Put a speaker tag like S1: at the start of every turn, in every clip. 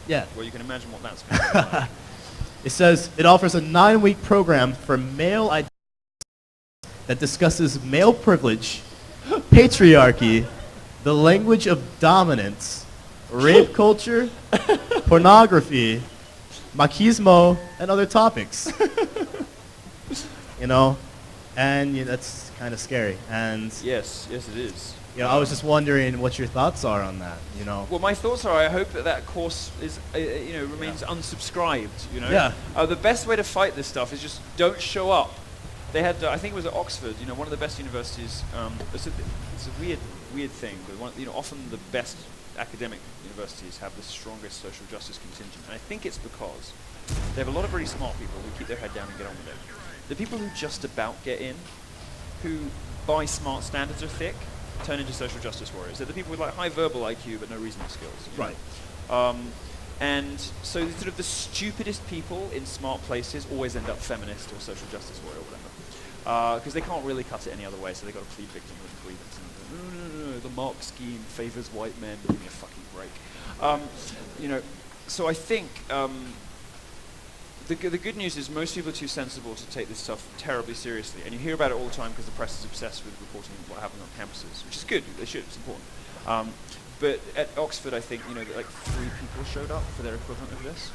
S1: Yeah.
S2: Well, you can imagine what that's going to be like.
S1: It says it offers a 9-week program for male that discusses male privilege, patriarchy, the language of dominance, rape culture, pornography, machismo, and other topics. You know, and that's kind of scary. And
S2: Yes, it is.
S1: I was just wondering what your thoughts are on that.
S2: Well, my thoughts are I hope that course is, remains unsubscribed.
S1: Yeah.
S2: The best way to fight this stuff is just don't show up. They had, I think it was at Oxford, one of the best universities. It's a weird thing, but often the best academic universities have the strongest social justice contingent, and I think it's because they have a lot of really smart people who keep their head down and get on with it. The people who just about get in, who by smart standards are thick, turn into social justice warriors. They're the people with like high verbal IQ but no reasoning skills.
S1: Right.
S2: And so sort of the stupidest people in smart places always end up feminist or social justice warrior or whatever. Because they can't really cut it any other way, so they've got to plead victim with grievance. No, the Marx scheme favors white men. Give me a fucking break. So I think the good news is most people are too sensible to take this stuff terribly seriously. And you hear about it all the time because the press is obsessed with reporting what happens on campuses, which is good. They should. It's important. But at Oxford, I think, like 3 people showed up for their equivalent of this.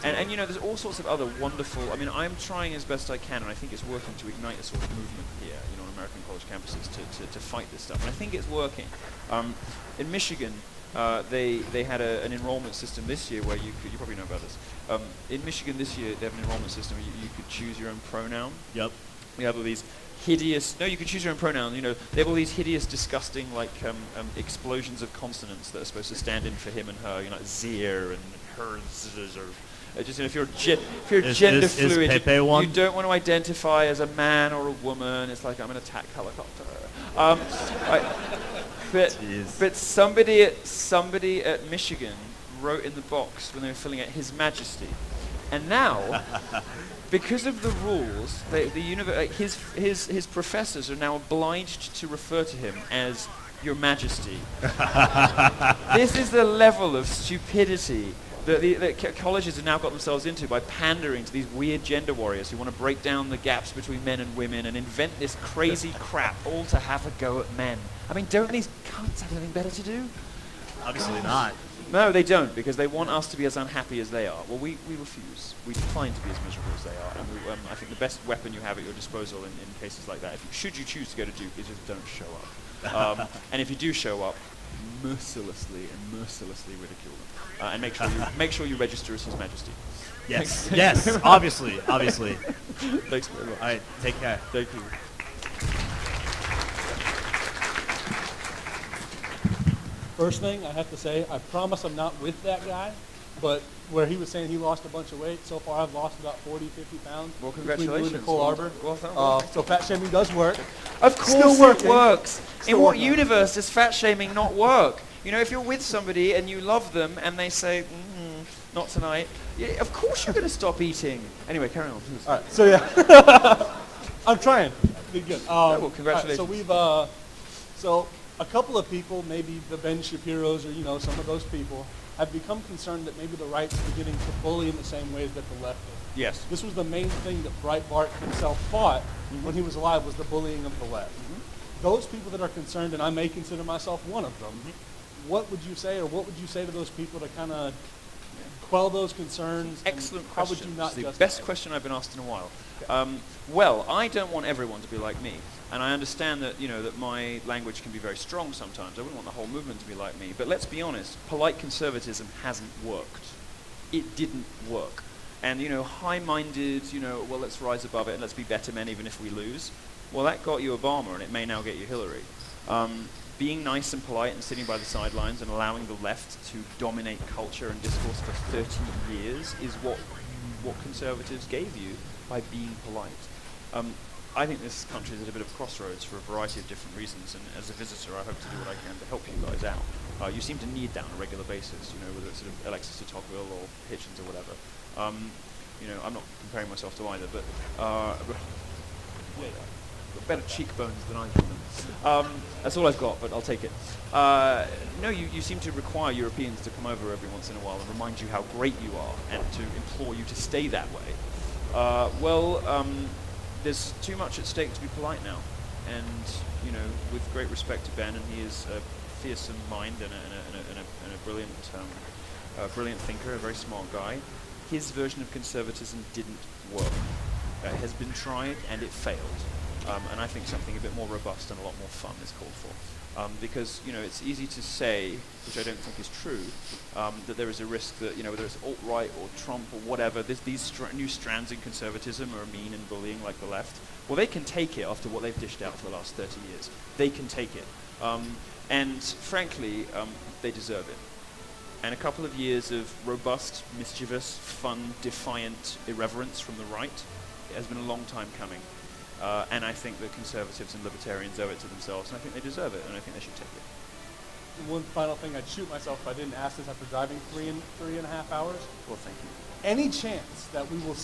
S2: And there's all sorts of other wonderful, I'm trying as best I can, and I think it's working to ignite a sort of movement here, on American college campuses to fight this stuff. And I think it's working. In Michigan, they had an enrollment system this year where you probably know about this. In Michigan this year, they have an enrollment system where you could choose your own pronoun.
S1: Yep.
S2: We have all these hideous, no, you can choose your own pronoun, they have all these hideous, disgusting, explosions of consonants that are supposed to stand in for him and her, like Zir and hers, or just, if you're gender fluid, you don't want to identify as a man or a woman, it's like, I'm an attack helicopter. But somebody at Michigan wrote in the box when they were filling out His Majesty. And now, because of the rules, his professors are now obliged to refer to him as Your Majesty. This is the level of stupidity that colleges have now got themselves into by pandering to these weird gender warriors who want to break down the gaps between men and women and invent this crazy crap all to have a go at men. Don't these cunts have anything better to do?
S1: Obviously not.
S2: No, they don't, because they want us to be as unhappy as they are. Well, we refuse. We decline to be as miserable as they are. And I think the best weapon you have at your disposal in cases like that, should you choose to go to Duke, is just don't show up. And if you do show up, mercilessly ridicule them. And make sure you register as His Majesty.
S1: Yes, yes, obviously.
S2: Thanks very much.
S1: All right, take care.
S2: Thank you.
S3: First thing I have to say, I promise I'm not with that guy, but where he was saying he lost a bunch of weight, so far I've lost about 40, 50 pounds.
S2: Well, congratulations.
S3: Between Cole Arbor.
S2: Well,
S3: so fat shaming does work.
S2: Of course it works. In what universe does fat shaming not work? If you're with somebody and you love them and they say, not tonight, of course you're going to stop eating. Anyway, carry on, please.
S3: All right, so yeah. I'm trying. Be good.
S2: Well, congratulations.
S3: Right, so a couple of people, maybe the Ben Shapiros or, some of those people, have become concerned that maybe the right's beginning to bully in the same ways that the left is.
S2: Yes.
S3: This was the main thing that Breitbart himself fought when he was alive, was the bullying of the left. Those people that are concerned, and I may consider myself one of them, what would you say, or what would you say to those people to kind of quell those concerns?
S2: Excellent
S3: how
S2: question.
S3: Would you not
S2: it's the
S3: justify
S2: best question I've been asked in a while. Okay. Well, I don't want everyone to be like me. And I understand that, that my language can be very strong sometimes. I wouldn't want the whole movement to be like me. But let's be honest, polite conservatism hasn't worked. It didn't work. And, high-minded, well, let's rise above it and let's be better men even if we lose. Well, that got you Obama, and it may now get you Hillary. Being nice and polite and sitting by the sidelines and allowing the left to dominate culture and discourse for 30 years is what conservatives gave you by being polite. I think this country is at a bit of a crossroads for a variety of different reasons, and as a visitor, I hope to do what I can to help you guys out. You seem to need that on a regular basis, whether it's sort of Alexis de Tocqueville or Hitchens or whatever. I'm not comparing myself to either, but Got better cheekbones than I do. That's all I've got, but I'll take it. No, you seem to require Europeans to come over every once in a while and remind you how great you are and to implore you to stay that way. There's too much at stake to be polite now. And, you know, with great respect to Ben, and he is a fearsome mind and a brilliant, brilliant thinker, a very smart guy, his version of conservatism didn't work. It has been tried and it failed. And I think something a bit more robust and a lot more fun is called for. Because, you know, it's easy to say, which I don't think is true, that there is a risk that, you know, whether it's alt-right or Trump or whatever, these new strands in conservatism are mean and bullying like the left. Well, they can take it after what they've dished out for the last 30 years. They can take it. And frankly, they deserve it. And a couple of years of robust, mischievous, fun, defiant irreverence from the right, it has been a long time coming. And I think that conservatives and libertarians owe it to themselves, and I think they deserve it, and I think they should take it.
S3: One final thing, I'd shoot myself if I didn't ask this after driving three and a half hours.
S2: Well, thank you.
S3: Any chance that we will